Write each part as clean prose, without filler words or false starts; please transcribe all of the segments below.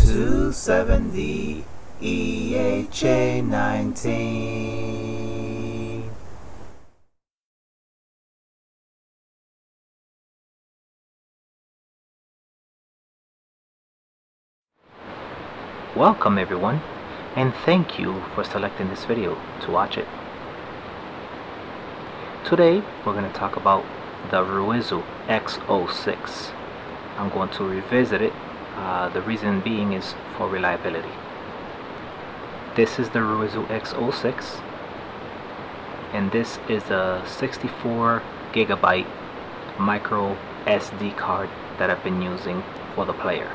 270 EHA19. Welcome everyone, and thank you for selecting this video to watch it. Today we're going to talk about the Ruizu X06. I'm going to revisit it. The reason being is for reliability. This is the Ruizu X06, and this is a 64 gigabyte micro SD card that I've been using for the player.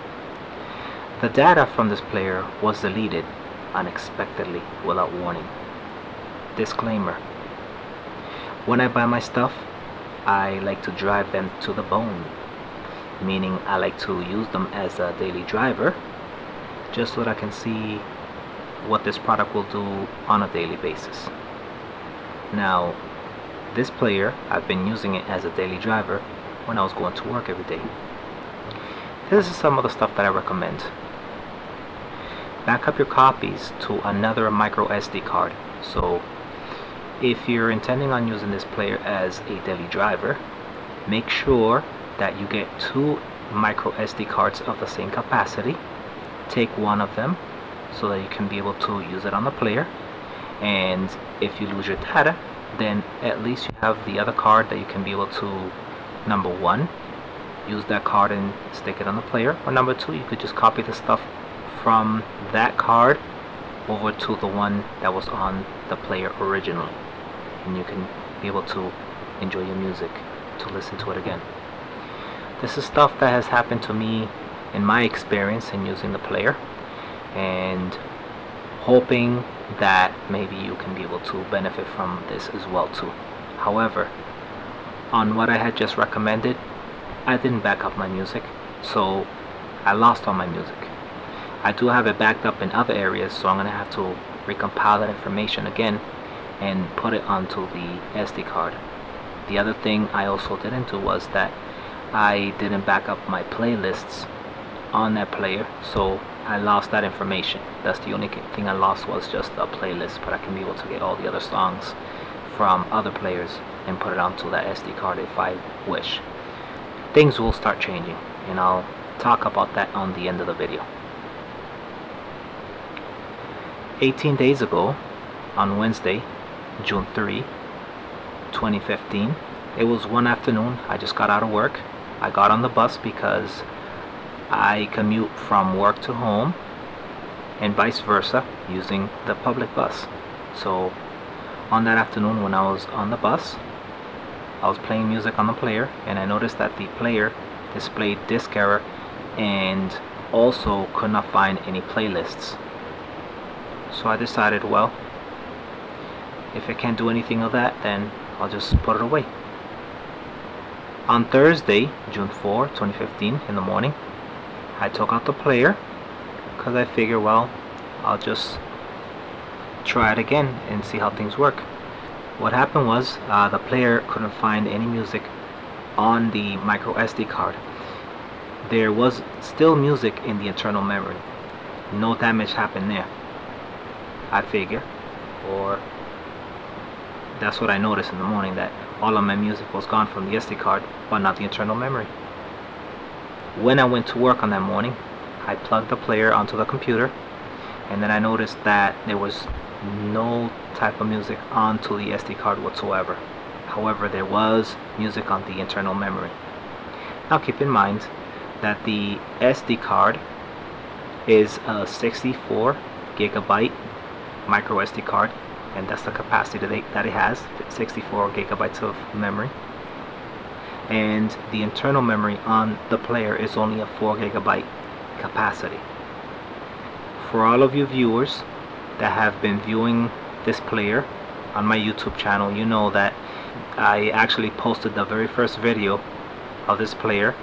The data from this player was deleted unexpectedly without warning. Disclaimer: when I buy my stuff, I like to drive them to the bone, meaning I like to use them as a daily driver just so that I can see what this product will do on a daily basis. Now, this player, I've been using it as a daily driver when I was going to work every day. This is some of the stuff that I recommend. Back up your copies to another micro SD card. So if you're intending on using this player as a daily driver, make sure that you get 2 micro SD cards of the same capacity. Take one of them so that you can be able to use it on the player, and if you lose your data, then at least you have the other card that you can be able to, number one, use that card and stick it on the player, or number two, you could just copy the stuff from that card over to the one that was on the player originally, and you can be able to enjoy your music, to listen to it again. This is stuff that has happened to me in my experience in using the player, and hoping that maybe you can be able to benefit from this as well too. However, on what I had just recommended, I didn't back up my music, so I lost all my music. I do have it backed up in other areas, so I'm going to have to recompile that information again and put it onto the SD card. The other thing I also didn't do was that I didn't back up my playlists on that player, so I lost that information. That's the only thing I lost, was just a playlist, but I can be able to get all the other songs from other players and put it onto that SD card if I wish. Things will start changing, and I'll talk about that on the end of the video. 18 days ago, on Wednesday, June 3, 2015, it was one afternoon. I just got out of work. I got on the bus because I commute from work to home and vice versa using the public bus. So on that afternoon when I was on the bus, I was playing music on the player, and I noticed that the player displayed disk error and also could not find any playlists. So I decided, well, if I can't do anything of that, then I'll just put it away. On Thursday, June 4, 2015, in the morning, I took out the player because I figured, well, I'll just try it again and see how things work. What happened was the player couldn't find any music on the micro SD card. There was still music in the internal memory. No damage happened there, I figure, or that's what I noticed in the morning, that all of my music was gone from the SD card, but not the internal memory. When I went to work on that morning, I plugged the player onto the computer, and then I noticed that there was no type of music onto the SD card whatsoever. However, there was music on the internal memory. Now keep in mind that the SD card is a 64 gigabyte micro SD card, and that's the capacity that it has, 64 gigabytes of memory. And the internal memory on the player is only a 4 gigabyte capacity. For all of you viewers that have been viewing this player on my YouTube channel, you know that I actually posted the very first video of this player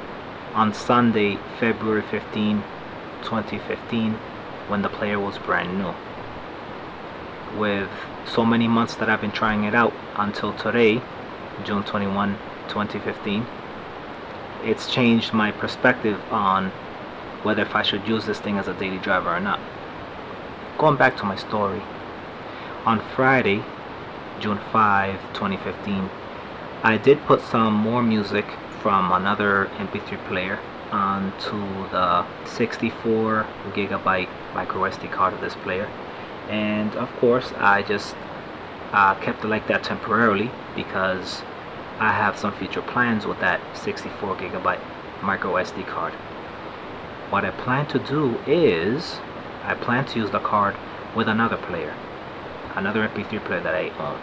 on Sunday, February 15, 2015, when the player was brand new. With so many months that I've been trying it out until today, June 21, 2015, it's changed my perspective on whether if I should use this thing as a daily driver or not. Going back to my story, on Friday, June 5, 2015, I did put some more music from another MP3 player onto the 64 gigabyte micro SD card of this player, and of course I just kept it like that temporarily because I have some future plans with that 64 gigabyte micro SD card. What I plan to do is I plan to use the card with another player, another MP3 player that I own.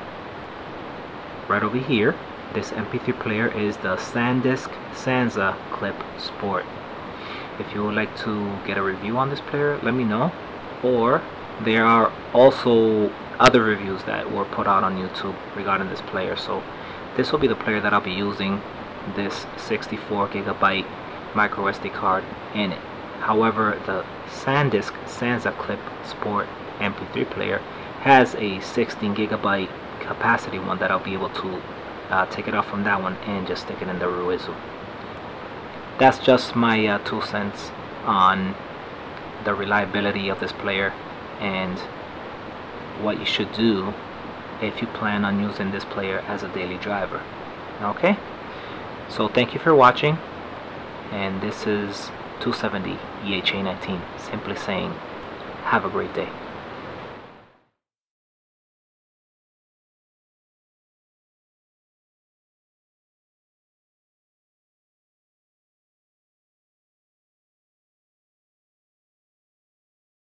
Right over here, this MP3 player is the SanDisk Sansa Clip Sport. If you would like to get a review on this player, let me know. Or there are also other reviews that were put out on YouTube regarding this player. So this will be the player that I'll be using this 64 gigabyte micro SD card in it. However, the SanDisk Sansa Clip Sport MP3 player has a 16 gigabyte capacity one that I'll be able to take it off from that one and just stick it in the Ruizu. That's just my 2 cents on the reliability of this player and what you should do if you plan on using this player as a daily driver. Okay, so thank you for watching, and this is 270 EHA19 simply saying have a great day.